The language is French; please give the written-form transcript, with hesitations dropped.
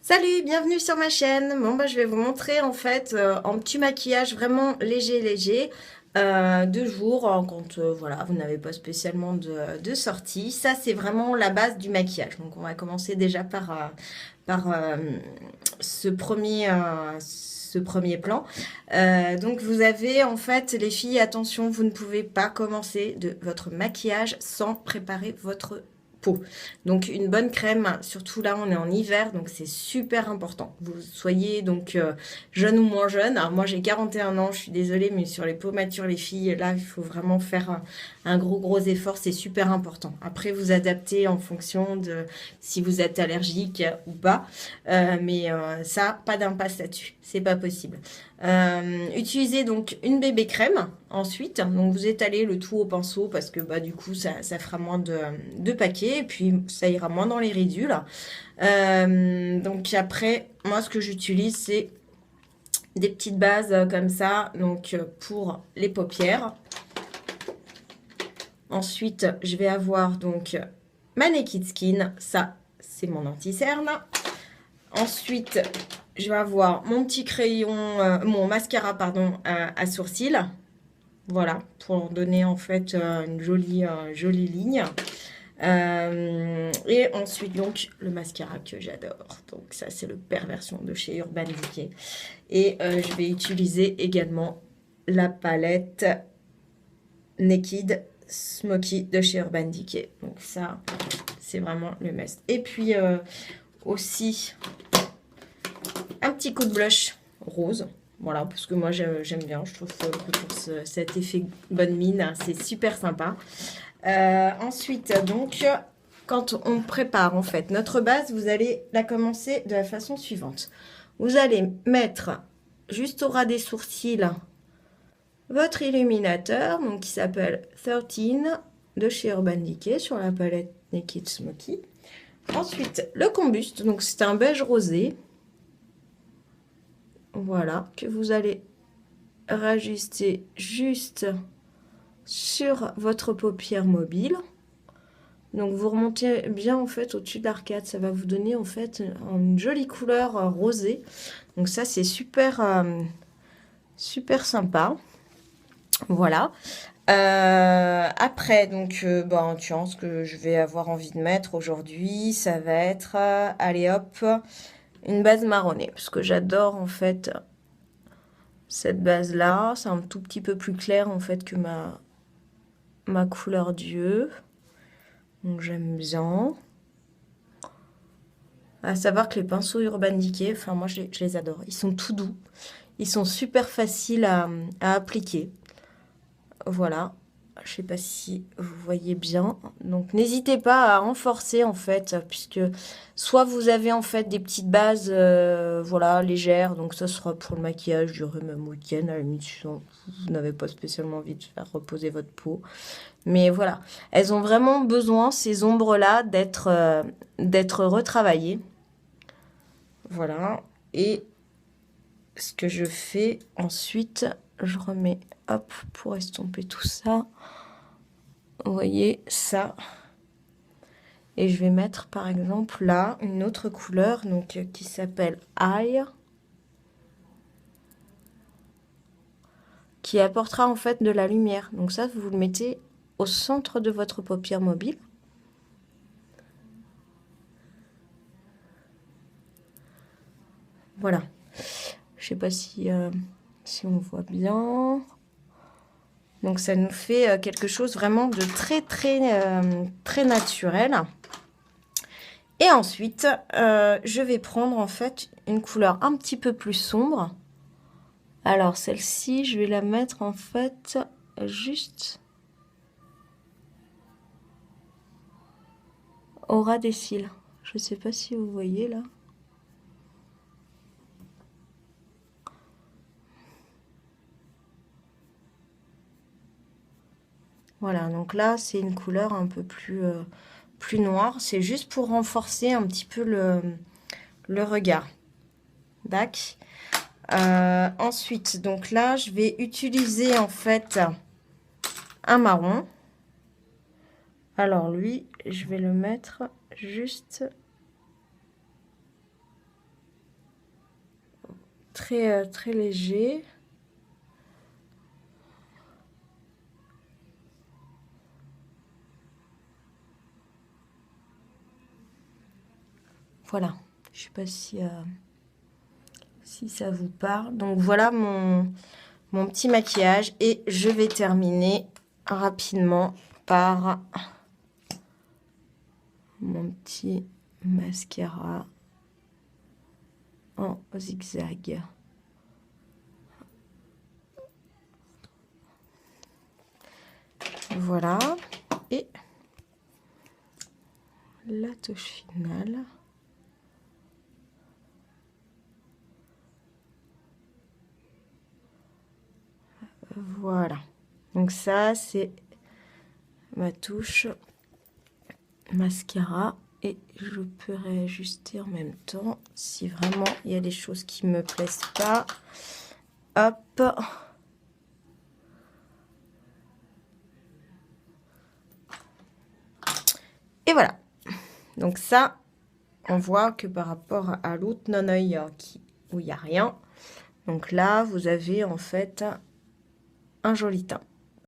Salut, bienvenue sur ma chaîne. Bon, bah, je vais vous montrer en fait un petit maquillage vraiment léger de jour quand voilà, vous n'avez pas spécialement de sortie. Ça, c'est vraiment la base du maquillage. Donc, on va commencer déjà par ce premier plan. Donc, vous avez en fait, les filles, attention, vous ne pouvez pas commencer de votre maquillage sans préparer votre peau. Donc une bonne crème, surtout là on est en hiver, donc c'est super important. Vous soyez donc jeune ou moins jeune. Alors moi j'ai 41 ans, je suis désolée, mais sur les peaux matures, les filles, là il faut vraiment faire un gros effort, c'est super important. Après vous adaptez en fonction de si vous êtes allergique ou pas, mais ça, pas d'impasse là-dessus, c'est pas possible. Utilisez donc une bébé crème ensuite, donc vous étalez le tout au pinceau parce que bah, du coup ça fera moins de paquets et puis ça ira moins dans les ridules. Donc après, moi ce que j'utilise c'est des petites bases comme ça, donc pour les paupières. Ensuite je vais avoir donc ma Naked Skin, ça c'est mon anti-cerne. Ensuite je vais avoir mon petit crayon, mon mascara pardon, à sourcils. Voilà, pour donner en fait une jolie ligne. Et ensuite donc le mascara que j'adore. Donc ça c'est le Perversion de chez Urban Decay. Et je vais utiliser également la palette Naked Smoky de chez Urban Decay. Donc ça c'est vraiment le must. Et puis aussi un petit coup de blush rose. Voilà, parce que moi j'aime bien, je trouve que pour cet effet bonne mine, c'est super sympa. Ensuite, donc, quand on prépare en fait notre base, vous allez la commencer de la façon suivante. Vous allez mettre juste au ras des sourcils votre illuminateur, donc qui s'appelle 13 de chez Urban Decay sur la palette Naked Smoky. Ensuite, le Combust, donc c'est un beige rosé. Voilà, que vous allez rajuster juste sur votre paupière mobile. Donc vous remontez bien en fait au-dessus de l'arcade, ça va vous donner en fait une jolie couleur rosée. Donc ça c'est super sympa. Voilà. Après donc bon, tiens, ce que je vais avoir envie de mettre aujourd'hui, ça va être allez hop, une base marronnée parce que j'adore en fait cette base là, c'est un tout petit peu plus clair en fait que ma couleur d'yeux. Donc j'aime bien. À savoir que les pinceaux Urban Decay, enfin moi je les adore. Ils sont tout doux. Ils sont super faciles à appliquer. Voilà. Je sais pas si vous voyez bien. Donc n'hésitez pas à renforcer en fait, puisque soit vous avez en fait des petites bases voilà, légères, donc ça sera pour le maquillage, durer même week-end, à la limite, si vous n'avez pas spécialement envie de faire reposer votre peau. Mais voilà, elles ont vraiment besoin, ces ombres-là, d'être retravaillées. Voilà. Et ce que je fais ensuite, je remets, hop, pour estomper tout ça. Vous voyez ça. Et je vais mettre par exemple là une autre couleur donc qui s'appelle Eye, qui apportera en fait de la lumière. Donc ça, vous le mettez au centre de votre paupière mobile. Voilà. Je sais pas si on voit bien. Donc ça nous fait quelque chose vraiment de très naturel. Et ensuite, je vais prendre en fait une couleur un petit peu plus sombre. Alors celle-ci, je vais la mettre en fait juste au ras des cils. Je ne sais pas si vous voyez là. Voilà, donc là c'est une couleur un peu plus noire. C'est juste pour renforcer un petit peu le regard. D'accord. Ensuite, donc là, je vais utiliser en fait un marron. Alors lui, je vais le mettre juste très, très léger. Voilà, je sais pas si ça vous parle. Donc voilà mon petit maquillage et je vais terminer rapidement par mon petit mascara en zigzag. Voilà, et la touche finale. Voilà, donc ça c'est ma touche mascara et je peux réajuster en même temps si vraiment il y a des choses qui me plaisent pas. Hop. Et voilà. Donc ça, on voit que par rapport à l'autre non-œil où il n'y a rien. Donc là, vous avez en fait un joli teint.